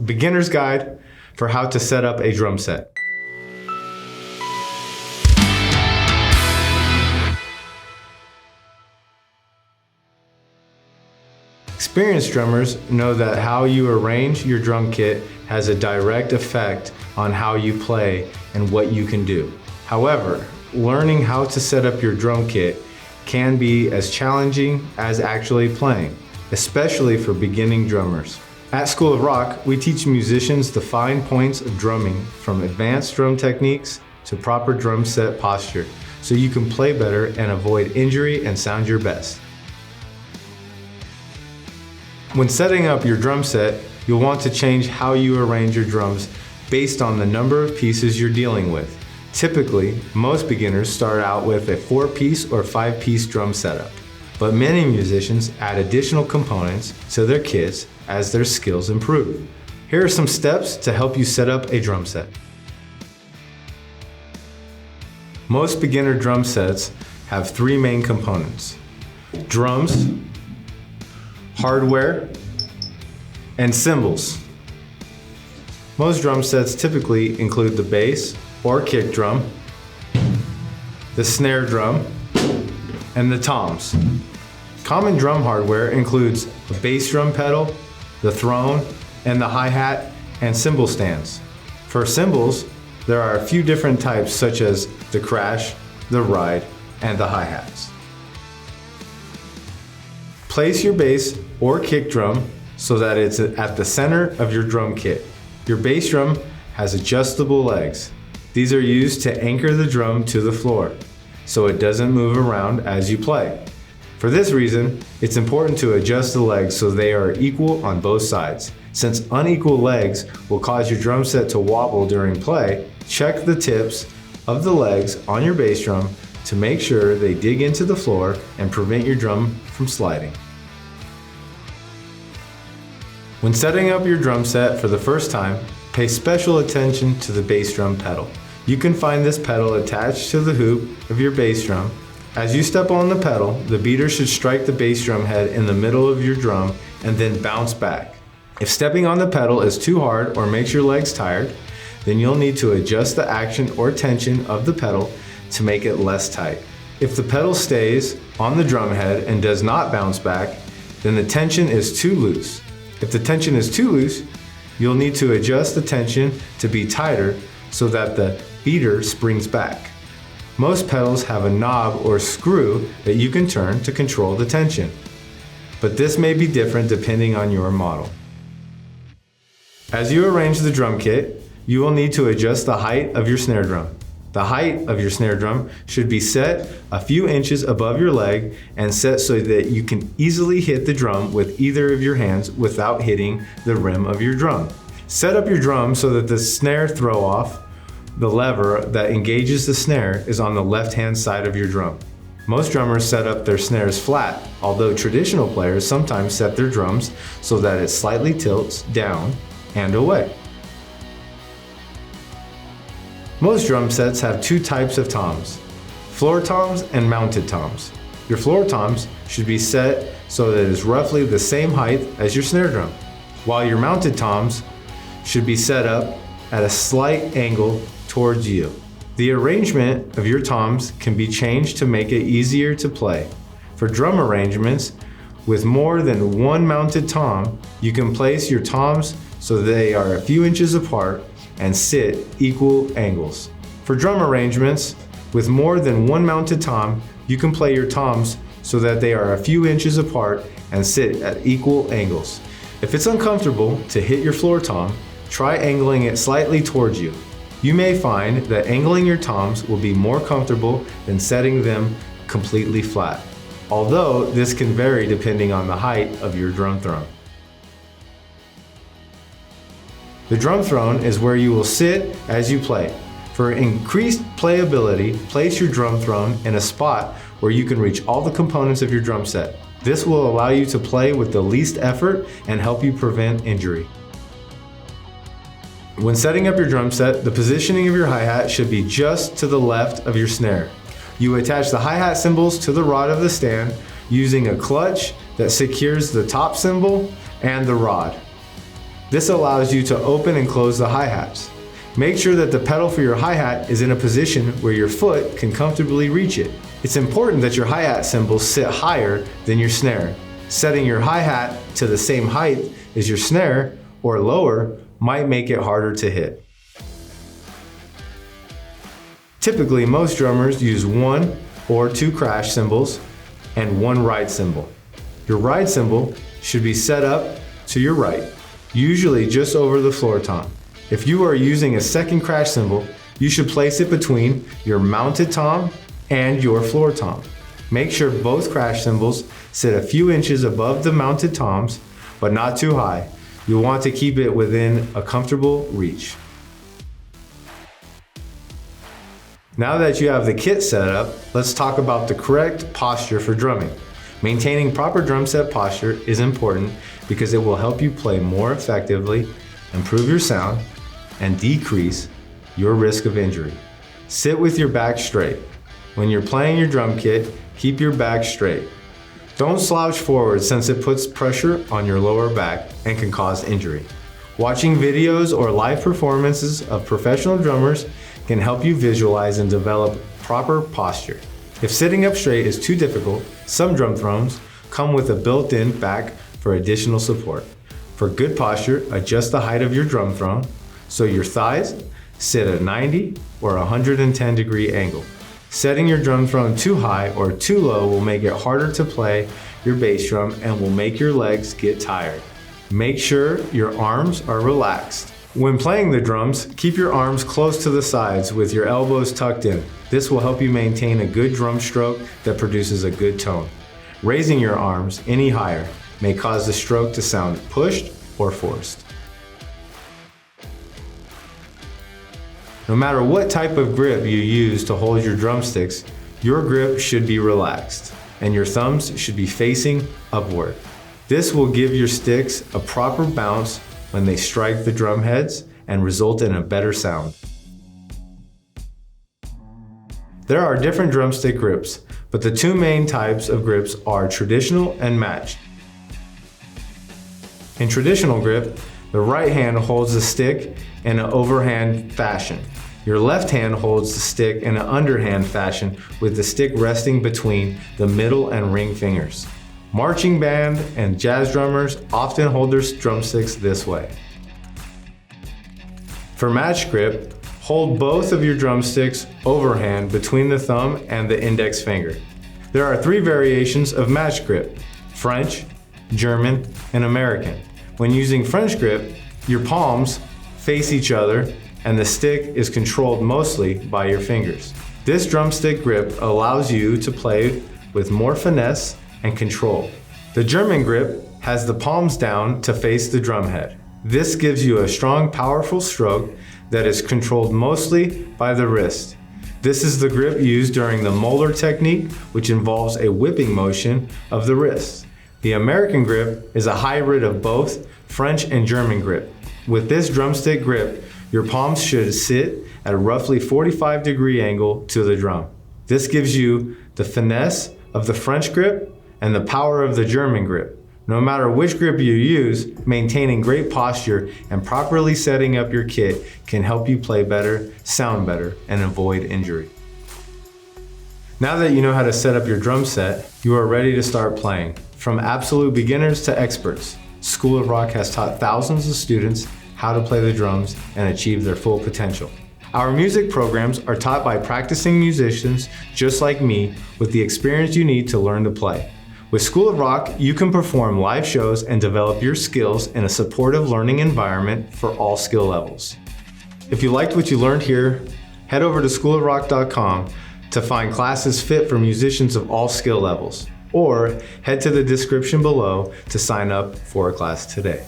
beginner's guide for how to set up a drum set. Experienced drummers know that how you arrange your drum kit has a direct effect on how you play and what you can do. However, learning how to set up your drum kit can be as challenging as actually playing, especially for beginning drummers. At School of Rock, we teach musicians the fine points of drumming, from advanced drum techniques to proper drum set posture, so you can play better and avoid injury and sound your best. When setting up your drum set, you'll want to change how you arrange your drums based on the number of pieces you're dealing with. Typically, most beginners start out with a 4-piece or 5-piece drum setup, but many musicians add additional components to their kits as their skills improve. Here are some steps to help you set up a drum set. Most beginner drum sets have 3 main components: drums, hardware, and cymbals. Most drum sets typically include the bass or kick drum, the snare drum, and the toms. Common drum hardware includes a bass drum pedal, the throne, and the hi-hat and cymbal stands. For cymbals, there are a few different types, such as the crash, the ride, and the hi-hats. Place your bass or kick drum so that it's at the center of your drum kit. Your bass drum has adjustable legs. These are used to anchor the drum to the floor, so it doesn't move around as you play. For this reason, it's important to adjust the legs so they are equal on both sides. Since unequal legs will cause your drum set to wobble during play, check the tips of the legs on your bass drum to make sure they dig into the floor and prevent your drum from sliding. When setting up your drum set for the first time, pay special attention to the bass drum pedal. You can find this pedal attached to the hoop of your bass drum. As you step on the pedal, the beater should strike the bass drum head in the middle of your drum and then bounce back. If stepping on the pedal is too hard or makes your legs tired, then you'll need to adjust the action or tension of the pedal to make it less tight. If the pedal stays on the drum head and does not bounce back, then the tension is too loose. If the tension is too loose, you'll need to adjust the tension to be tighter so that the beater springs back. Most pedals have a knob or screw that you can turn to control the tension, but this may be different depending on your model. As you arrange the drum kit, you will need to adjust the height of your snare drum. The height of your snare drum should be set a few inches above your leg and set so that you can easily hit the drum with either of your hands without hitting the rim of your drum. Set up your drum so that the snare throw-off, the lever that engages the snare, is on the left-hand side of your drum. Most drummers set up their snares flat, although traditional players sometimes set their drums so that it slightly tilts down and away. Most drum sets have 2 types of toms: floor toms and mounted toms. Your floor toms should be set so that it is roughly the same height as your snare drum, while your mounted toms should be set up at a slight angle towards you. The arrangement of your toms can be changed to make it easier to play. For drum arrangements with more than one mounted tom, you can place your toms so they are a few inches apart and sit equal angles. For drum arrangements with more than one mounted tom, you can play your toms so that they are a few inches apart and sit at equal angles. If it's uncomfortable to hit your floor tom, try angling it slightly towards you. You may find that angling your toms will be more comfortable than setting them completely flat, although this can vary depending on the height of your drum throne. The drum throne is where you will sit as you play. For increased playability, place your drum throne in a spot where you can reach all the components of your drum set. This will allow you to play with the least effort and help you prevent injury. When setting up your drum set, the positioning of your hi-hat should be just to the left of your snare. You attach the hi-hat cymbals to the rod of the stand using a clutch that secures the top cymbal and the rod. This allows you to open and close the hi-hats. Make sure that the pedal for your hi-hat is in a position where your foot can comfortably reach it. It's important that your hi-hat cymbals sit higher than your snare. Setting your hi-hat to the same height as your snare or lower might make it harder to hit. Typically, most drummers use 1 or 2 crash cymbals and 1 ride cymbal. Your ride cymbal should be set up to your right, usually just over the floor tom. If you are using a second crash cymbal, you should place it between your mounted tom and your floor tom. Make sure both crash cymbals sit a few inches above the mounted toms, but not too high. You'll want to keep it within a comfortable reach. Now that you have the kit set up, let's talk about the correct posture for drumming. Maintaining proper drum set posture is important because it will help you play more effectively, improve your sound, and decrease your risk of injury. Sit with your back straight. When you're playing your drum kit, keep your back straight. Don't slouch forward since it puts pressure on your lower back and can cause injury. Watching videos or live performances of professional drummers can help you visualize and develop proper posture. If sitting up straight is too difficult, some drum thrones come with a built-in back for additional support. For good posture, adjust the height of your drum throne so your thighs sit at 90 or 110 degree angle. Setting your drum throne too high or too low will make it harder to play your bass drum and will make your legs get tired. Make sure your arms are relaxed. When playing the drums, keep your arms close to the sides with your elbows tucked in. This will help you maintain a good drum stroke that produces a good tone. Raising your arms any higher may cause the stroke to sound pushed or forced. No matter what type of grip you use to hold your drumsticks, your grip should be relaxed and your thumbs should be facing upward. This will give your sticks a proper bounce when they strike the drum heads and result in a better sound. There are different drumstick grips, but the 2 main types of grips are traditional and matched. In traditional grip, the right hand holds the stick in an overhand fashion. Your left hand holds the stick in an underhand fashion with the stick resting between the middle and ring fingers. Marching band and jazz drummers often hold their drumsticks this way. For match grip, hold both of your drumsticks overhand between the thumb and the index finger. There are 3 variations of match grip: French, German, and American. When using French grip, your palms face each other and the stick is controlled mostly by your fingers. This drumstick grip allows you to play with more finesse and control. The German grip has the palms down to face the drum head. This gives you a strong, powerful stroke that is controlled mostly by the wrist. This is the grip used during the molar technique, which involves a whipping motion of the wrist. The American grip is a hybrid of both French and German grip. With this drumstick grip, your palms should sit at a roughly 45 degree angle to the drum. This gives you the finesse of the French grip and the power of the German grip. No matter which grip you use, maintaining great posture and properly setting up your kit can help you play better, sound better, and avoid injury. Now that you know how to set up your drum set, you are ready to start playing. From absolute beginners to experts, School of Rock has taught thousands of students how to play the drums and achieve their full potential. Our music programs are taught by practicing musicians just like me with the experience you need to learn to play. With School of Rock, you can perform live shows and develop your skills in a supportive learning environment for all skill levels. If you liked what you learned here, head over to schoolofrock.com to find classes fit for musicians of all skill levels, or head to the description below to sign up for a class today.